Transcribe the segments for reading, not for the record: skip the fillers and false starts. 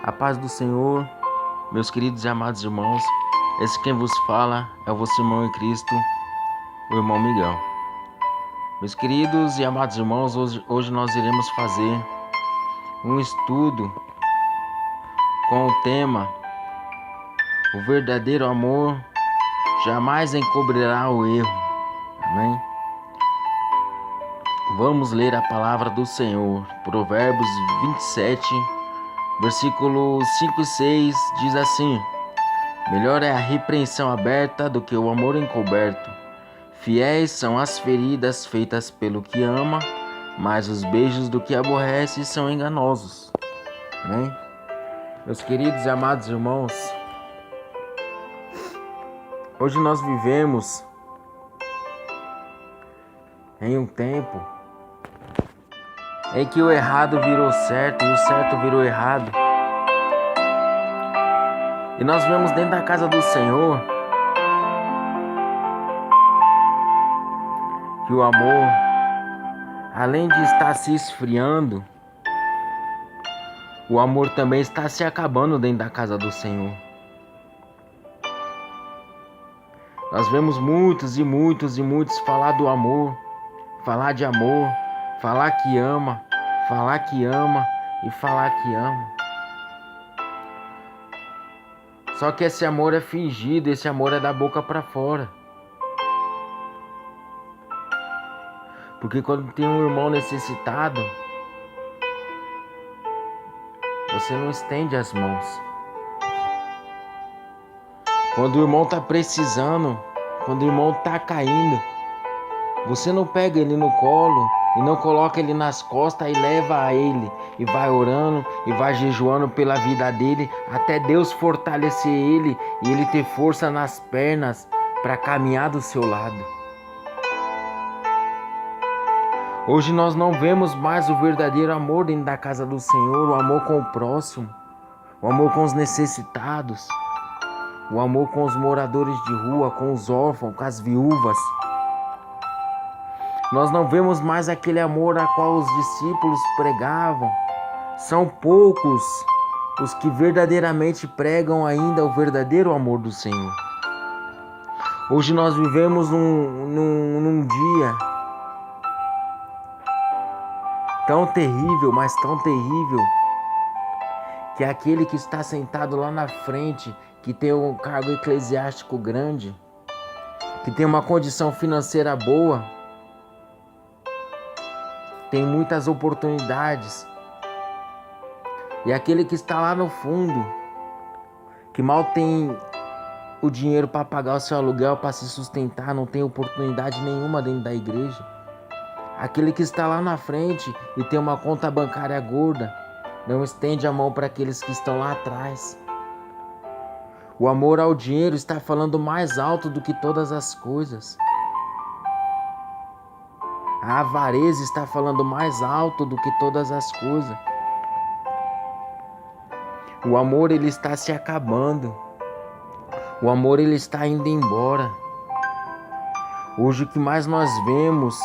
A paz do Senhor, meus queridos e amados irmãos. Esse quem vos fala é o vosso irmão em Cristo, o irmão Miguel. Meus queridos e amados irmãos, hoje nós iremos fazer um estudo com o tema: o verdadeiro amor jamais encobrirá o erro. Amém? Vamos ler a palavra do Senhor. Provérbios 27, versículos 5 e 6 diz assim: melhor é a repreensão aberta do que o amor encoberto. Fiéis são as feridas feitas pelo que ama, mas os beijos do que aborrece são enganosos. Amém? Meus queridos e amados irmãos, hoje nós vivemos em um tempo em que o errado virou certo e o certo virou errado. E nós vemos dentro da casa do Senhor que o amor, além de estar se esfriando, o amor também está se acabando dentro da casa do Senhor. Nós vemos muitos falar do amor, falar de amor, falar que ama e falar que ama. Só que esse amor é fingido, esse amor é da boca para fora. Porque quando tem um irmão necessitado, você não estende as mãos. Quando o irmão está precisando, quando o irmão está caindo, você não pega ele no colo e não coloca ele nas costas e leva a ele e vai orando e vai jejuando pela vida dele até Deus fortalecer ele e ele ter força nas pernas para caminhar do seu lado. Hoje nós não vemos mais o verdadeiro amor dentro da casa do Senhor, o amor com o próximo, o amor com os necessitados, o amor com os moradores de rua, com os órfãos, com as viúvas. Nós não vemos mais aquele amor a qual os discípulos pregavam. São poucos os que verdadeiramente pregam ainda o verdadeiro amor do Senhor. Hoje nós vivemos num dia tão terrível, mas tão terrível, que aquele que está sentado lá na frente, que tem um cargo eclesiástico grande, que tem uma condição financeira boa, tem muitas oportunidades. E aquele que está lá no fundo, que mal tem o dinheiro para pagar o seu aluguel, para se sustentar, não tem oportunidade nenhuma dentro da igreja. Aquele que está lá na frente e tem uma conta bancária gorda, não estende a mão para aqueles que estão lá atrás. O amor ao dinheiro está falando mais alto do que todas as coisas. A avareza está falando mais alto do que todas as coisas. O amor, ele está se acabando. O amor, ele está indo embora. Hoje o que mais nós vemos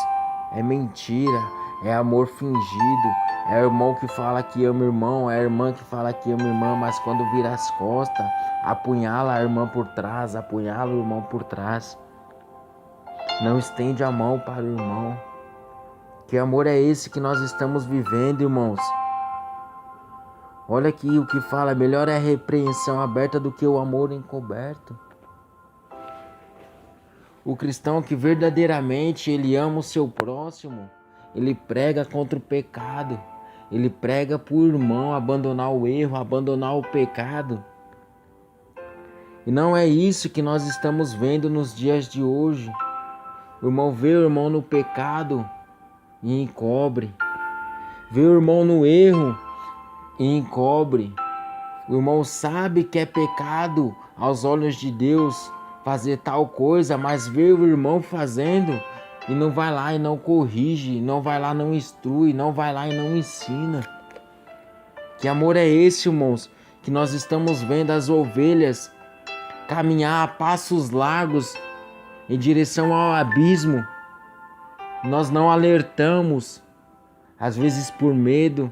é mentira, é amor fingido, é o irmão que fala que ama o irmão, é a irmã que fala que ama a irmã, mas quando vira as costas, apunhala a irmã por trás, apunhala o irmão por trás. Não estende a mão para o irmão. Que amor é esse que nós estamos vivendo, irmãos? Olha aqui o que fala: melhor é a repreensão aberta do que o amor encoberto. O cristão que verdadeiramente ele ama o seu próximo, ele prega contra o pecado, ele prega para o irmão abandonar o erro, abandonar o pecado. E não é isso que nós estamos vendo nos dias de hoje. O irmão vê o irmão no pecado e encobre, vê o irmão no erro e encobre. O irmão sabe que é pecado aos olhos de Deus fazer tal coisa, mas vê o irmão fazendo e não vai lá e não corrige, não vai lá e não instrui, não vai lá e não ensina. Que amor é esse, irmãos, que nós estamos vendo as ovelhas caminhar a passos largos em direção ao abismo? Nós não alertamos, às vezes por medo,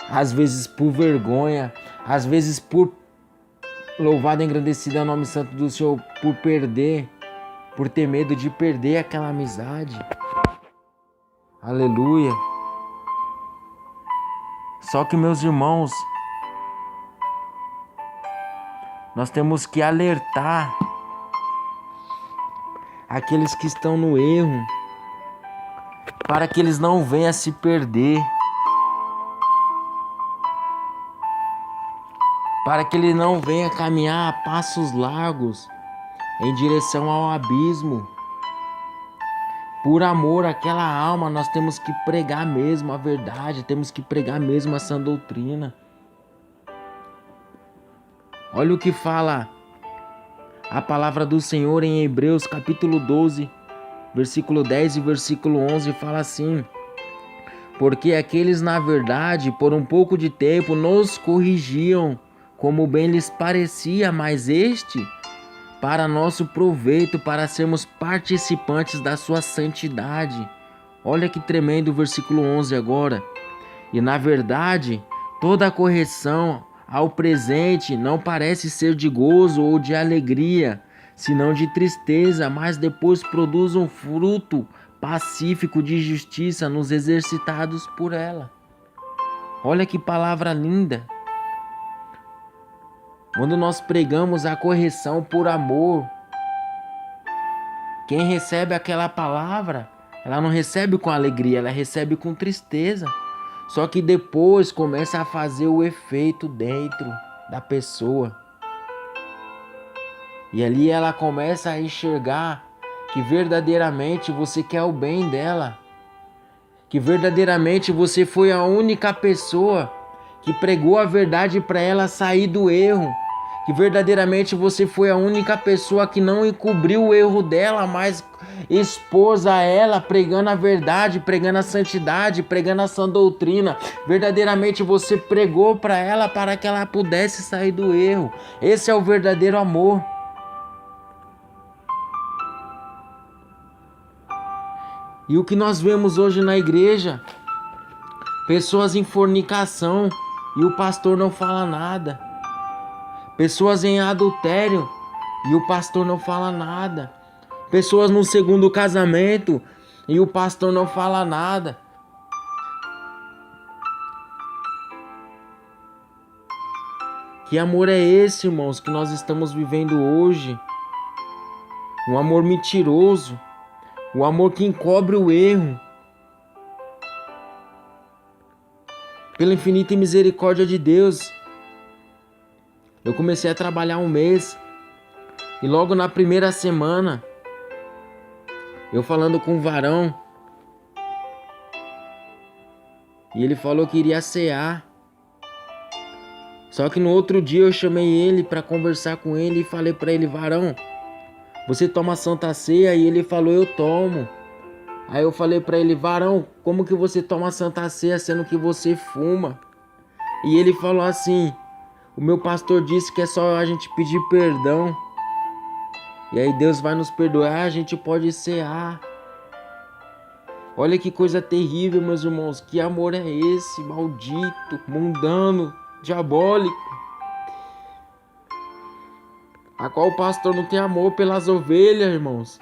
às vezes por vergonha, Às vezes, por louvado e engrandecido é o nome santo do Senhor, por ter medo de perder aquela amizade. Aleluia. Só que, meus irmãos, nós temos que alertar aqueles que estão no erro, para que eles não venham a se perder, para que ele não venha caminhar a passos largos em direção ao abismo. Por amor àquela alma, nós temos que pregar mesmo a verdade, temos que pregar mesmo a sã doutrina. Olha o que fala a palavra do Senhor em Hebreus capítulo 12, versículo 10 e versículo 11, fala assim: porque aqueles na verdade por um pouco de tempo nos corrigiam, como bem lhes parecia, mas este para nosso proveito, para sermos participantes da sua santidade. Olha que tremendo o versículo 11 agora. E na verdade, toda a correção ao presente não parece ser de gozo ou de alegria, senão de tristeza, mas depois produz um fruto pacífico de justiça nos exercitados por ela. Olha que palavra linda. Quando nós pregamos a correção por amor, quem recebe aquela palavra, ela não recebe com alegria, ela recebe com tristeza. Só que depois começa a fazer o efeito dentro da pessoa. E ali ela começa a enxergar que verdadeiramente você quer o bem dela. Que verdadeiramente você foi a única pessoa que pregou a verdade para ela sair do erro. Que verdadeiramente você foi a única pessoa que não encobriu o erro dela, mas expôs a ela, pregando a verdade, pregando a santidade, pregando a sã doutrina. Verdadeiramente você pregou para ela para que ela pudesse sair do erro. Esse é o verdadeiro amor. E o que nós vemos hoje na igreja? Pessoas em fornicação e o pastor não fala nada. Pessoas em adultério e o pastor não fala nada. Pessoas no segundo casamento e o pastor não fala nada. Que amor é esse, irmãos, que nós estamos vivendo hoje? Um amor mentiroso, um amor que encobre o erro. Pela infinita misericórdia de Deus, eu comecei a trabalhar um mês e logo na primeira semana, eu falando com o varão, e ele falou que iria cear. Só que no outro dia eu chamei ele para conversar com ele e falei para ele: varão, você toma Santa Ceia? E ele falou: eu tomo. Aí eu falei para ele: varão, como que você toma Santa Ceia sendo que você fuma? E ele falou assim: o meu pastor disse que é só a gente pedir perdão. E aí Deus vai nos perdoar, a gente pode cear. Olha que coisa terrível, meus irmãos. Que amor é esse, maldito, mundano, diabólico? A qual o pastor não tem amor pelas ovelhas, irmãos.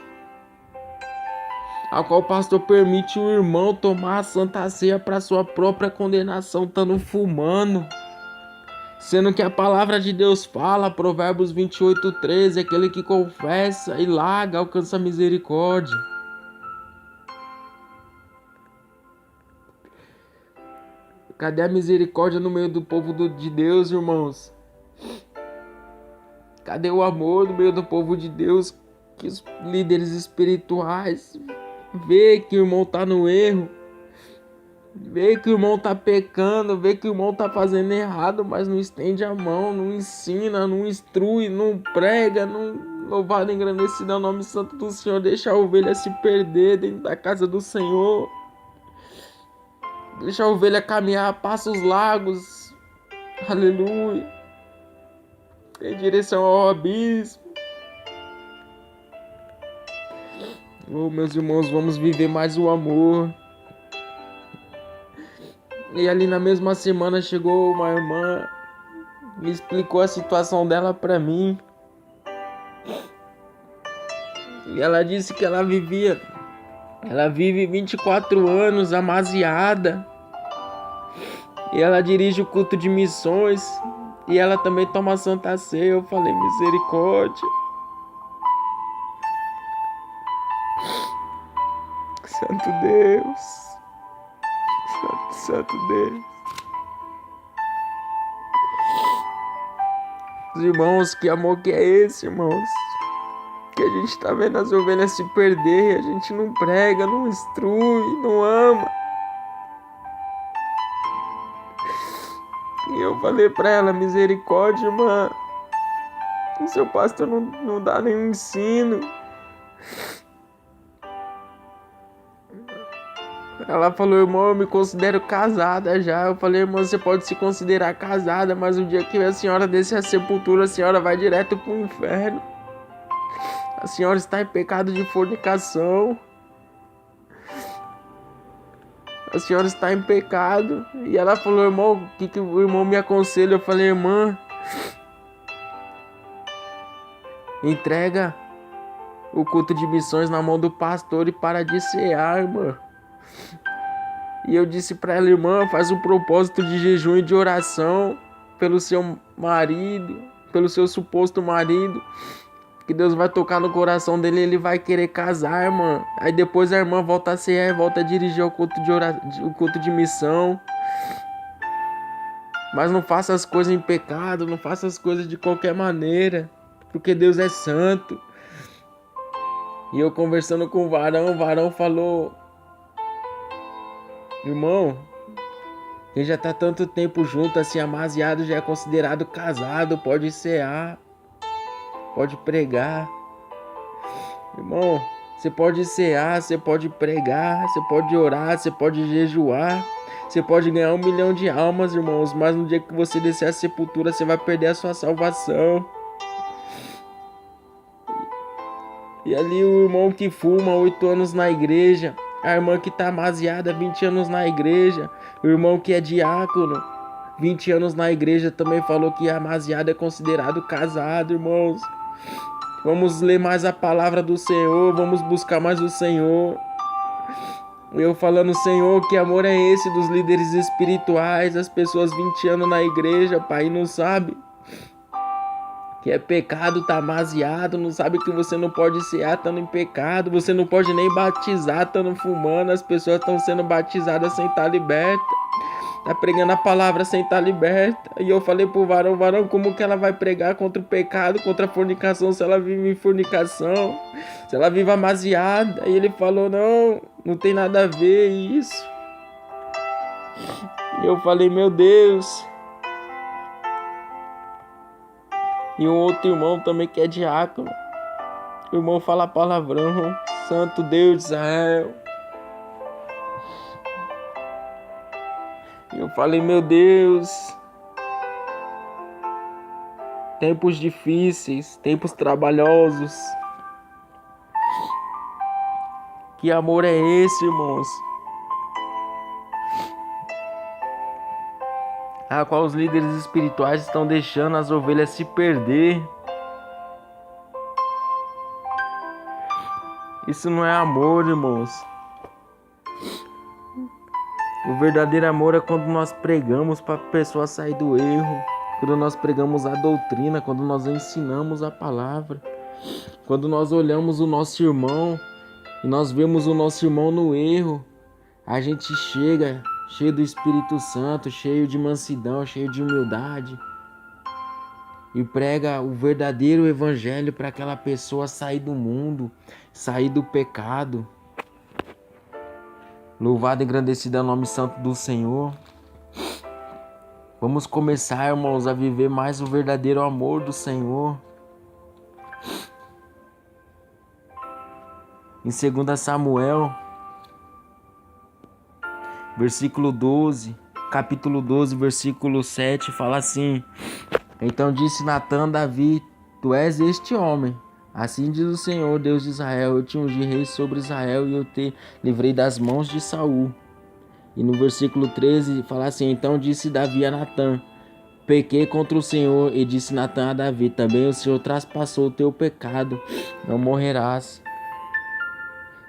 A qual o pastor permite o irmão tomar a Santa Ceia para sua própria condenação, estando fumando. Sendo que a palavra de Deus fala, Provérbios 28:13, aquele que confessa e larga alcança misericórdia. Cadê a misericórdia no meio do povo de Deus, irmãos? Cadê o amor no meio do povo de Deus? Que os líderes espirituais vê que o irmão tá no erro, vê que o irmão tá pecando, vê que o irmão tá fazendo errado, mas não estende a mão, não ensina, não instrui, não prega, não louvado e engrandecido é o nome santo do Senhor, deixa a ovelha se perder dentro da casa do Senhor, deixa a ovelha caminhar a passos largos, aleluia, em direção ao abismo. Oh, meus irmãos, vamos viver mais o amor. E ali na mesma semana chegou uma irmã me explicou a situação dela pra mim. E ela disse que ela vive 24 anos amaziada. E ela dirige o culto de missões. E ela também toma Santa Ceia. Eu falei, misericórdia. Santo Deus. Santo Deus. Irmãos, que amor que é esse, irmãos? Que a gente tá vendo as ovelhas se perder, a gente não prega, não instrui, não ama. E eu falei pra ela, misericórdia, irmã. O seu pastor não dá nenhum ensino. Ela falou, irmão, eu me considero casada já. Eu falei, irmão, você pode se considerar casada, mas o dia que a senhora descer a sepultura, a senhora vai direto pro inferno. A senhora está em pecado de fornicação. A senhora está em pecado. E ela falou, irmão, o que o irmão me aconselha? Eu falei, irmã, entrega o culto de missões na mão do pastor e para de cear, irmã. E eu disse para ela, irmã, faz um propósito de jejum e de oração pelo seu marido, pelo seu suposto marido, que Deus vai tocar no coração dele e ele vai querer casar, irmã. Aí depois a irmã volta a cear e volta a dirigir o culto o culto de missão. Mas não faça as coisas em pecado, não faça as coisas de qualquer maneira, porque Deus é santo. E eu conversando com o varão falou, irmão, quem já tá tanto tempo junto, assim, amaziado, já é considerado casado, pode cear, pode pregar. Irmão, você pode cear, você pode pregar, você pode orar, você pode jejuar, você pode ganhar 1 milhão de almas, irmãos, mas no dia que você descer a sepultura, você vai perder a sua salvação. E ali o irmão que fuma 8 anos na igreja, a irmã que tá amaziada 20 anos na igreja, o irmão que é diácono 20 anos na igreja também falou que amaziado é considerado casado, irmãos. Vamos ler mais a palavra do Senhor, vamos buscar mais o Senhor. Eu falando, Senhor, que amor é esse dos líderes espirituais, as pessoas 20 anos na igreja, pai, e não sabe que é pecado, tá amaziado, não sabe que você não pode cear estando em pecado, você não pode nem batizar estando fumando, as pessoas estão sendo batizadas sem estar liberta, tá pregando a palavra sem estar liberta. E eu falei pro varão, como que ela vai pregar contra o pecado, contra a fornicação, se ela vive em fornicação, se ela vive amaziada? E ele falou, não tem nada a ver isso. E eu falei, meu Deus. E um outro irmão também que é diácono. O irmão fala palavrão. Santo Deus de Israel. E eu falei, meu Deus. Tempos difíceis, tempos trabalhosos. Que amor é esse, irmãos? A qual os líderes espirituais estão deixando as ovelhas se perder. Isso não é amor, irmãos. O verdadeiro amor é quando nós pregamos para a pessoa sair do erro, quando nós pregamos a doutrina, quando nós ensinamos a palavra, quando nós olhamos o nosso irmão e nós vemos o nosso irmão no erro, a gente chega cheio do Espírito Santo, cheio de mansidão, cheio de humildade e prega o verdadeiro evangelho para aquela pessoa sair do mundo, sair do pecado. Louvado e engrandecido é o nome santo do Senhor. Vamos começar, irmãos, a viver mais o verdadeiro amor do Senhor. Em 2 Samuel, versículo 12, capítulo 12, versículo 7, fala assim: Então disse Natã a Davi, tu és este homem. Assim diz o Senhor, Deus de Israel, eu te ungi rei sobre Israel e eu te livrei das mãos de Saul. E no versículo 13 fala assim: Então disse Davi a Natã, pequei contra o Senhor, e disse Natã a Davi: também o Senhor traspassou o teu pecado, não morrerás.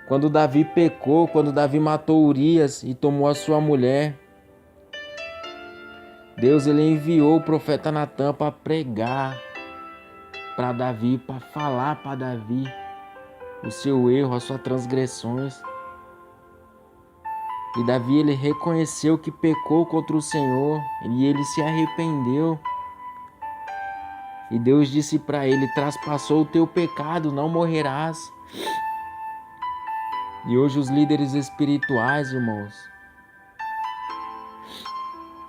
Quando Davi pecou, quando Davi matou Urias e tomou a sua mulher, Deus ele enviou o profeta Natã para pregar para Davi, para falar para Davi o seu erro, as suas transgressões. E Davi ele reconheceu que pecou contra o Senhor e ele se arrependeu. E Deus disse para ele: traspassou o teu pecado, não morrerás. E hoje os líderes espirituais, irmãos,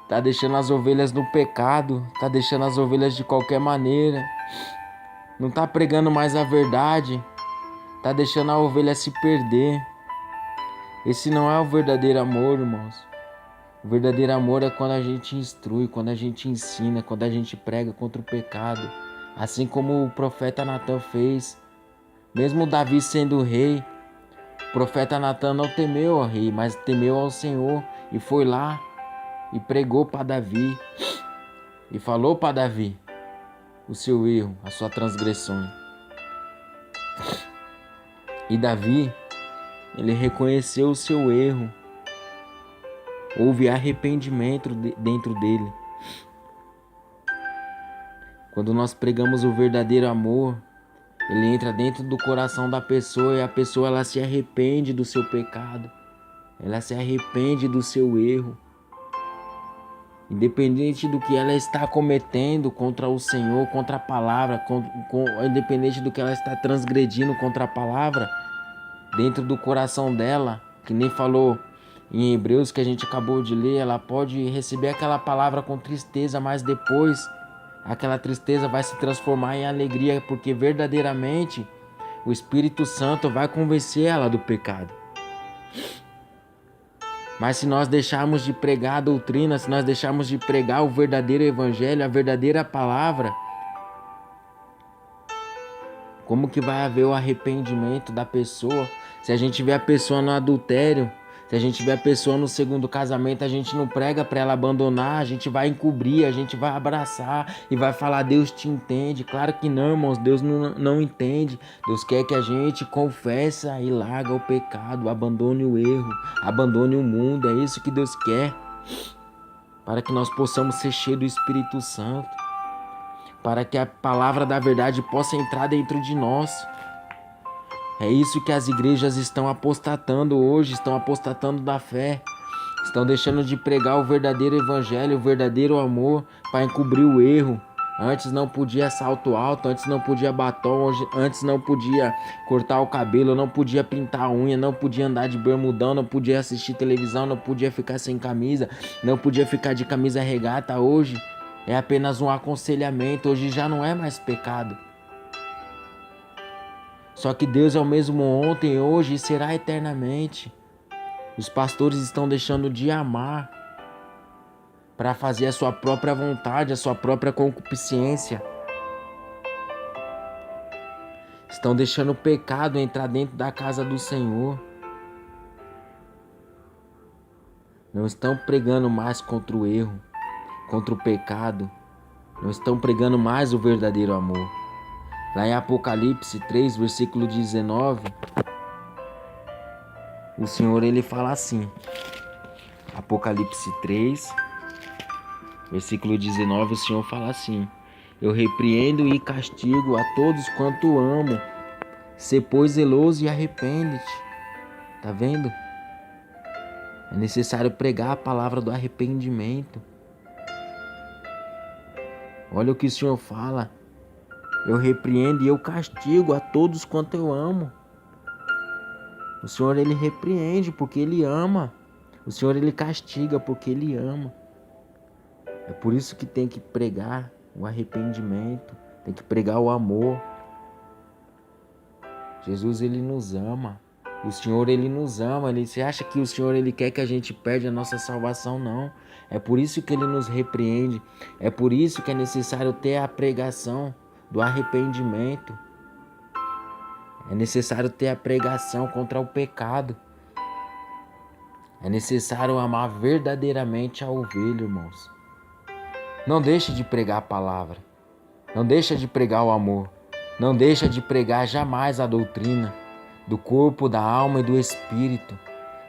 tá deixando as ovelhas no pecado, tá deixando as ovelhas de qualquer maneira, não tá pregando mais a verdade, tá deixando a ovelha se perder. Esse não é o verdadeiro amor, irmãos. O verdadeiro amor é quando a gente instrui, quando a gente ensina, quando a gente prega contra o pecado. Assim como o profeta Natã fez. Mesmo Davi sendo rei, o profeta Natã não temeu ao rei, mas temeu ao Senhor. E foi lá e pregou para Davi. E falou para Davi o seu erro, a sua transgressão. E Davi, ele reconheceu o seu erro. Houve arrependimento dentro dele. Quando nós pregamos o verdadeiro amor, ele entra dentro do coração da pessoa e a pessoa ela se arrepende do seu pecado. Ela se arrepende do seu erro. Independente do que ela está cometendo contra o Senhor, contra a palavra, independente do que ela está transgredindo contra a palavra, dentro do coração dela, que nem falou em Hebreus que a gente acabou de ler, ela pode receber aquela palavra com tristeza, mas depois aquela tristeza vai se transformar em alegria, porque verdadeiramente o Espírito Santo vai convencer ela do pecado. Mas se nós deixarmos de pregar a doutrina, se nós deixarmos de pregar o verdadeiro evangelho, a verdadeira palavra, como que vai haver o arrependimento da pessoa? Se a gente vê a pessoa no adultério, se a gente vê a pessoa no segundo casamento, a gente não prega para ela abandonar, a gente vai encobrir, a gente vai abraçar e vai falar: Deus te entende. Claro que não, irmãos, Deus não entende. Deus quer que a gente confesse e larga o pecado, abandone o erro, abandone o mundo. É isso que Deus quer, para que nós possamos ser cheios do Espírito Santo, para que a palavra da verdade possa entrar dentro de nós. É isso que as igrejas estão apostatando hoje, estão apostatando da fé. Estão deixando de pregar o verdadeiro evangelho, o verdadeiro amor, para encobrir o erro. Antes não podia salto alto, antes não podia batom, antes não podia cortar o cabelo, não podia pintar a unha, não podia andar de bermudão, não podia assistir televisão, não podia ficar sem camisa, não podia ficar de camisa regata. Hoje é apenas um aconselhamento, hoje já não é mais pecado. Só que Deus é o mesmo ontem, hoje e será eternamente. Os pastores estão deixando de amar para fazer a sua própria vontade, a sua própria concupiscência. Estão deixando o pecado entrar dentro da casa do Senhor. Não estão pregando mais contra o erro, contra o pecado. Não estão pregando mais o verdadeiro amor. Lá em Apocalipse 3, versículo 19, o Senhor ele fala assim. Apocalipse 3, versículo 19, o Senhor fala assim: eu repreendo e castigo a todos quanto amo. Sê, pois, zeloso e arrepende-te. Tá vendo? É necessário pregar a palavra do arrependimento. Olha o que o Senhor fala. Eu repreendo e eu castigo a todos quanto eu amo. O Senhor ele repreende porque ele ama. O Senhor ele castiga porque ele ama. É por isso que tem que pregar o arrependimento, tem que pregar o amor. Jesus ele nos ama. O Senhor ele nos ama. Você acha que o Senhor ele quer que a gente perde a nossa salvação? Não. É por isso que ele nos repreende. É por isso que é necessário ter a pregação do arrependimento. É necessário ter a pregação contra o pecado. É necessário amar verdadeiramente a ovelha, irmãos. Não deixe de pregar a palavra. Não deixe de pregar o amor. Não deixe de pregar jamais a doutrina do corpo, da alma e do espírito,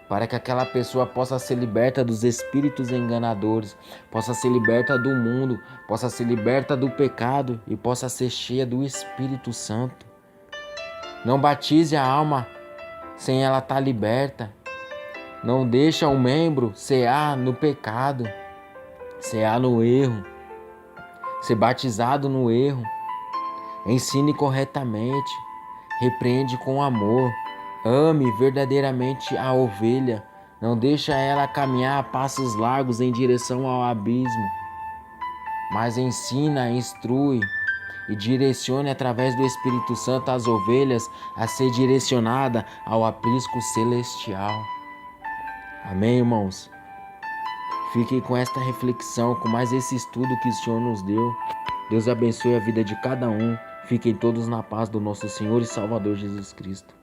para que aquela pessoa possa ser liberta dos espíritos enganadores, possa ser liberta do mundo, possa ser liberta do pecado e possa ser cheia do Espírito Santo. Não batize a alma sem ela estar liberta. Não deixa o membro cear no pecado, cear no erro, ser batizado no erro. Ensine corretamente, repreende com amor, ame verdadeiramente a ovelha, não deixa ela caminhar a passos largos em direção ao abismo, mas ensina, instrui e direcione através do Espírito Santo as ovelhas a ser direcionada ao aprisco celestial. Amém, irmãos? Fiquem com esta reflexão, com mais esse estudo que o Senhor nos deu. Deus abençoe a vida de cada um. Fiquem todos na paz do nosso Senhor e Salvador Jesus Cristo.